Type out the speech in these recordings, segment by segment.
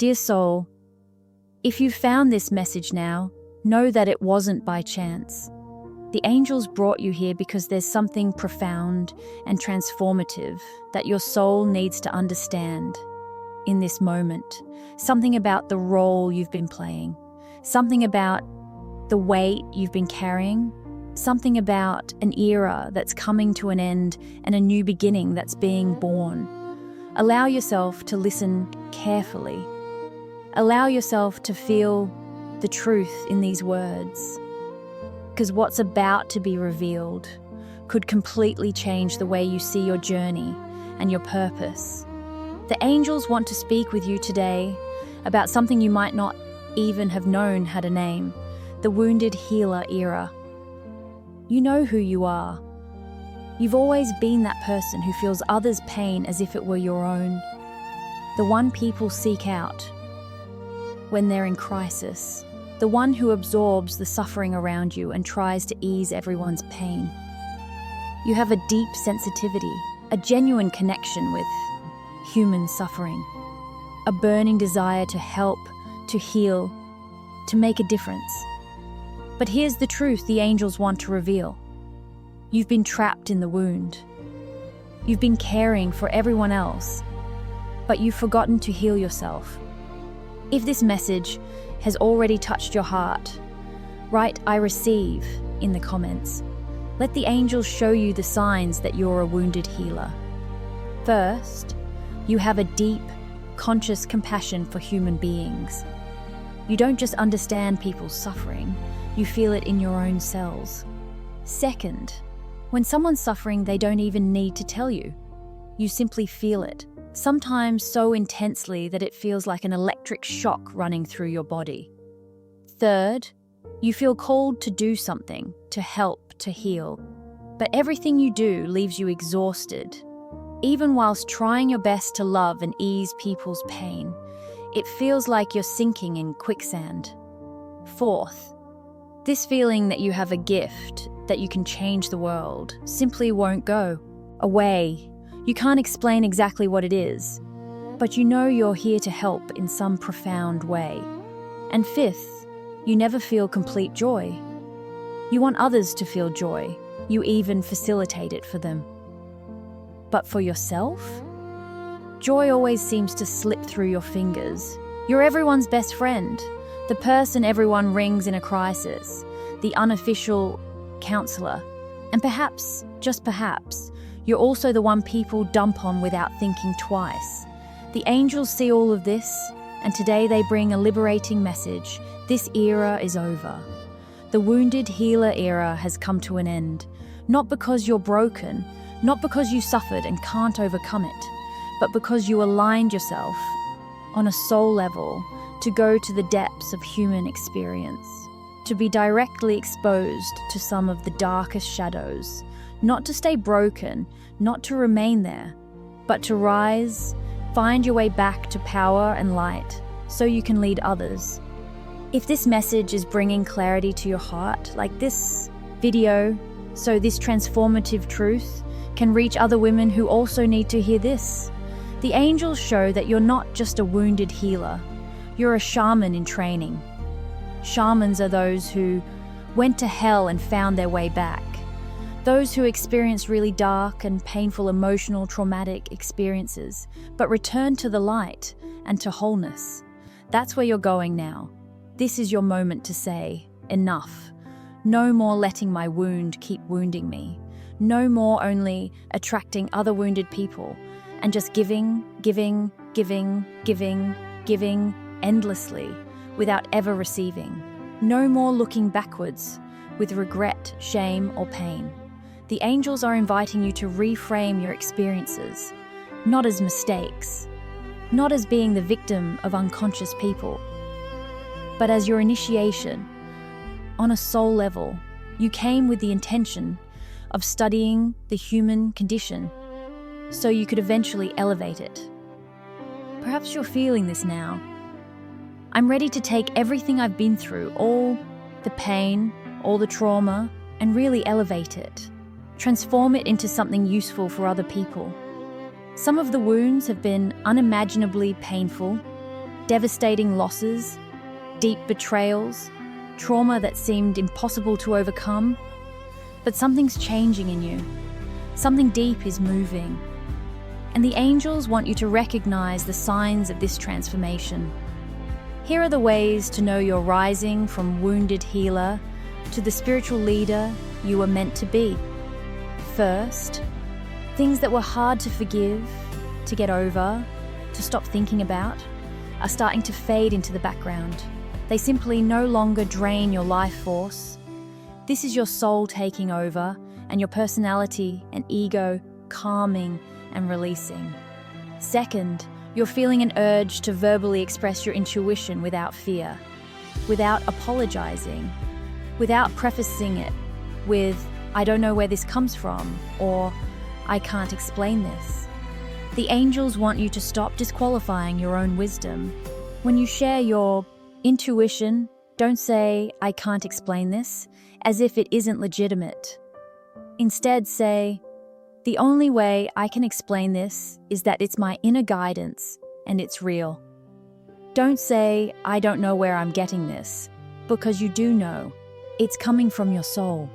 Dear soul, if you found this message now, know that it wasn't by chance. The angels brought you here because there's something profound and transformative that your soul needs to understand in this moment. Something about the role you've been playing, something about the weight you've been carrying, something about an era that's coming to an end and a new beginning that's being born. Allow yourself to listen carefully. Allow yourself to feel the truth in these words, because what's about to be revealed could completely change the way you see your journey and your purpose. The angels want to speak with you today about something you might not even have known had a name, the wounded healer era. You know who you are. You've always been that person who feels others' pain as if it were your own, the one people seek out when they're in crisis, the one who absorbs the suffering around you and tries to ease everyone's pain. You have a deep sensitivity, a genuine connection with human suffering, a burning desire to help, to heal, to make a difference. But here's the truth the angels want to reveal. You've been trapped in the wound. You've been caring for everyone else, but you've forgotten to heal yourself. If this message has already touched your heart, write "I receive" in the comments. Let the angels show you the signs that you're a wounded healer. First, you have a deep, conscious compassion for human beings. You don't just understand people's suffering, you feel it in your own cells. Second, when someone's suffering, they don't even need to tell you. You simply feel it, sometimes so intensely that it feels like an electric shock running through your body. Third, you feel called to do something, to help, to heal. But everything you do leaves you exhausted. Even whilst trying your best to love and ease people's pain, it feels like you're sinking in quicksand. Fourth, this feeling that you have a gift, that you can change the world, simply won't go away. You can't explain exactly what it is, but you know you're here to help in some profound way. And fifth, you never feel complete joy. You want others to feel joy. You even facilitate it for them. But for yourself, joy always seems to slip through your fingers. You're everyone's best friend, the person everyone rings in a crisis, the unofficial counselor. And perhaps, just perhaps, you're also the one people dump on without thinking twice. The angels see all of this, and today they bring a liberating message. This era is over. The wounded healer era has come to an end, not because you're broken, not because you suffered and can't overcome it, but because you aligned yourself on a soul level to go to the depths of human experience, to be directly exposed to some of the darkest shadows, not to stay broken, not to remain there, but to rise, find your way back to power and light so you can lead others. If this message is bringing clarity to your heart, like this video, so this transformative truth can reach other women who also need to hear this. The angels show that you're not just a wounded healer, you're a shaman in training. Shamans are those who went to hell and found their way back. Those who experienced really dark and painful emotional, traumatic experiences, but returned to the light and to wholeness. That's where you're going now. This is your moment to say, enough. No more letting my wound keep wounding me. No more only attracting other wounded people and just giving endlessly without ever receiving. No more looking backwards with regret, shame, or pain. The angels are inviting you to reframe your experiences, not as mistakes, not as being the victim of unconscious people, but as your initiation. On a soul level, you came with the intention of studying the human condition so you could eventually elevate it. Perhaps you're feeling this now. I'm ready to take everything I've been through, all the pain, all the trauma, and really elevate it. Transform it into something useful for other people. Some of the wounds have been unimaginably painful, devastating losses, deep betrayals, trauma that seemed impossible to overcome. But something's changing in you. Something deep is moving. And the angels want you to recognize the signs of this transformation. Here are the ways to know you're rising from wounded healer to the spiritual leader you were meant to be. First, things that were hard to forgive, to get over, to stop thinking about, are starting to fade into the background. They simply no longer drain your life force. This is your soul taking over and your personality and ego calming and releasing. Second, you're feeling an urge to verbally express your intuition without fear, without apologizing, without prefacing it with, "I don't know where this comes from," or "I can't explain this." The angels want you to stop disqualifying your own wisdom. When you share your intuition, don't say, "I can't explain this," as if it isn't legitimate. Instead, say, "The only way I can explain this is that it's my inner guidance and it's real." Don't say, "I don't know where I'm getting this," because you do know. It's coming from your soul.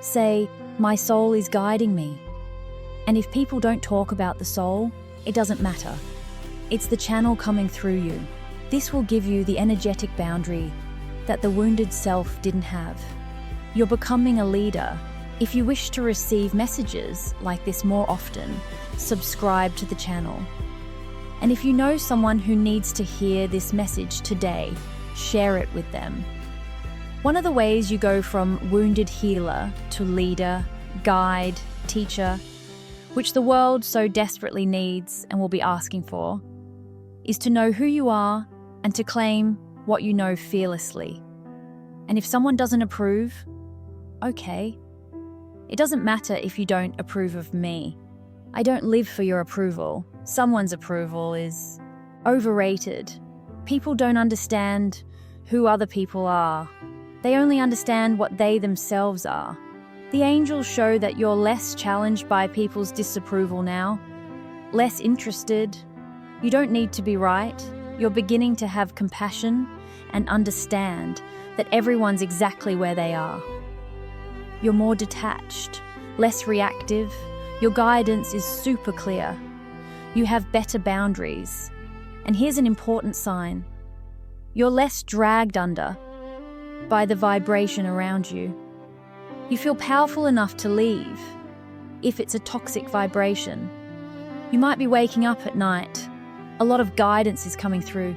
Say, "My soul is guiding me." And if people don't talk about the soul, it doesn't matter. It's the channel coming through you. This will give you the energetic boundary that the wounded self didn't have. You're becoming a leader. If you wish to receive messages like this more often, subscribe to the channel. And if you know someone who needs to hear this message today, share it with them. One of the ways you go from wounded healer to leader, guide, teacher, which the world so desperately needs and will be asking for, is to know who you are and to claim what you know fearlessly. And if someone doesn't approve, okay. It doesn't matter if you don't approve of me. I don't live for your approval. Someone's approval is overrated. People don't understand who other people are. They only understand what they themselves are. The angels show that you're less challenged by people's disapproval now, less interested. You don't need to be right. You're beginning to have compassion and understand that everyone's exactly where they are. You're more detached, less reactive. Your guidance is super clear. You have better boundaries. And here's an important sign. You're less dragged under by the vibration around you. You feel powerful enough to leave if it's a toxic vibration. You might be waking up at night. A lot of guidance is coming through.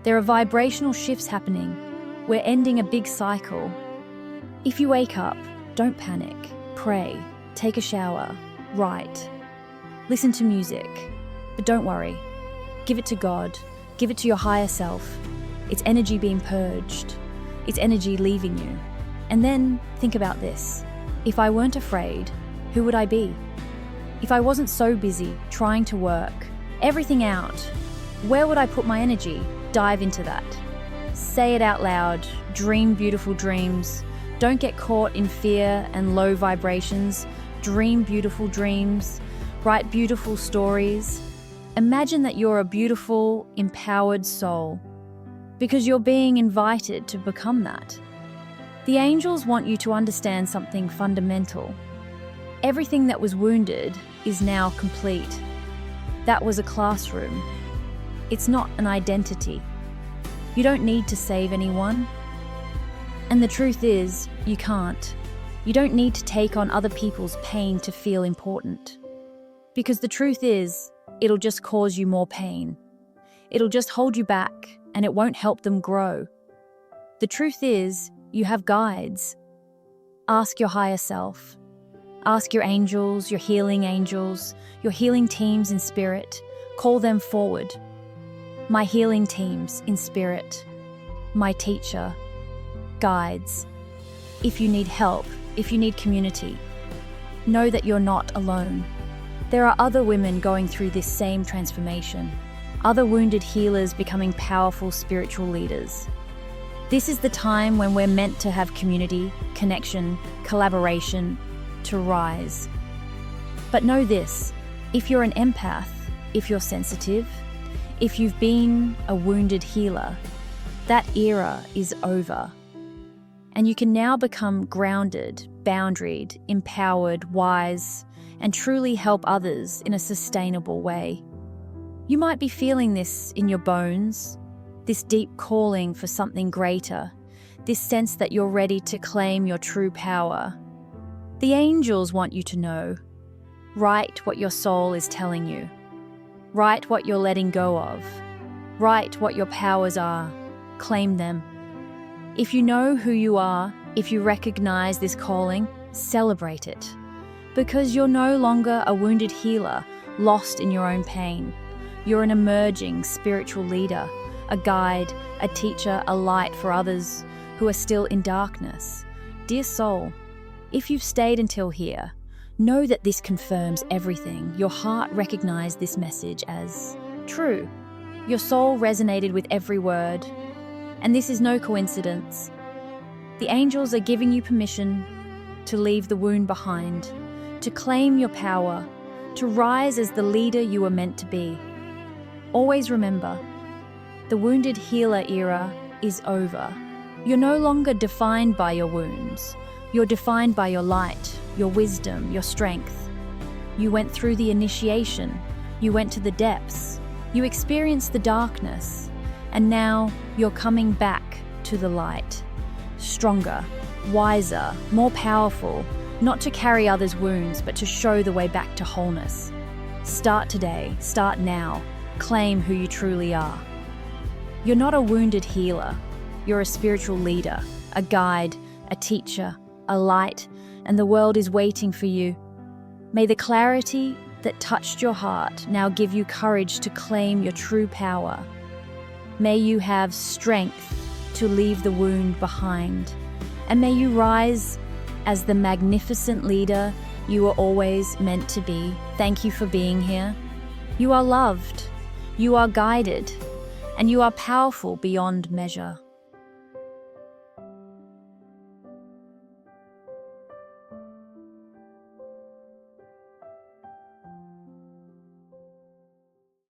There are vibrational shifts happening. We're ending a big cycle. If you wake up, don't panic. Pray, take a shower, write, listen to music. But don't worry. Give it to God. Give it to your higher self. It's energy being purged. It's energy leaving you. And then think about this. If I weren't afraid, who would I be? If I wasn't so busy trying to work everything out, where would I put my energy? Dive into that. Say it out loud. Dream beautiful dreams. Don't get caught in fear and low vibrations. Dream beautiful dreams. Write beautiful stories. Imagine that you're a beautiful, empowered soul, because you're being invited to become that. The angels want you to understand something fundamental. Everything that was wounded is now complete. That was a classroom. It's not an identity. You don't need to save anyone. And the truth is, you can't. You don't need to take on other people's pain to feel important. Because the truth is, it'll just cause you more pain. It'll just hold you back, and it won't help them grow. The truth is, you have guides. Ask your higher self. Ask your angels, your healing teams in spirit. Call them forward. My healing teams in spirit. My teacher. Guides. If you need help, if you need community, know that you're not alone. There are other women going through this same transformation. Other wounded healers becoming powerful spiritual leaders. This is the time when we're meant to have community, connection, collaboration, to rise. But know this, if you're an empath, if you're sensitive, If you've been a wounded healer, that era is over. And you can now become grounded, boundaried, empowered, wise, and truly help others in a sustainable way. You might be feeling this in your bones, this deep calling for something greater, this sense that you're ready to claim your true power. The angels want you to know. Write what your soul is telling you. Write what you're letting go of. Write what your powers are. Claim them. If you know who you are, if you recognize this calling, celebrate it. Because you're no longer a wounded healer, lost in your own pain. You're an emerging spiritual leader, a guide, a teacher, a light for others who are still in darkness. Dear soul, if you've stayed until here, know that this confirms everything. Your heart recognized this message as true. Your soul resonated with every word, and this is no coincidence. The angels are giving you permission to leave the wound behind, to claim your power, to rise as the leader you were meant to be. Always remember, the wounded healer era is over. You're no longer defined by your wounds. You're defined by your light, your wisdom, your strength. You went through the initiation. You went to the depths. You experienced the darkness. And now you're coming back to the light. Stronger, wiser, more powerful, not to carry others' wounds, but to show the way back to wholeness. Start today, start now. Claim who you truly are. You're not a wounded healer. You're a spiritual leader, a guide, a teacher, a light, and the world is waiting for you. May the clarity that touched your heart now give you courage to claim your true power. May you have strength to leave the wound behind, and may you rise as the magnificent leader you were always meant to be. Thank you for being here. You are loved, you are guided, and you are powerful beyond measure.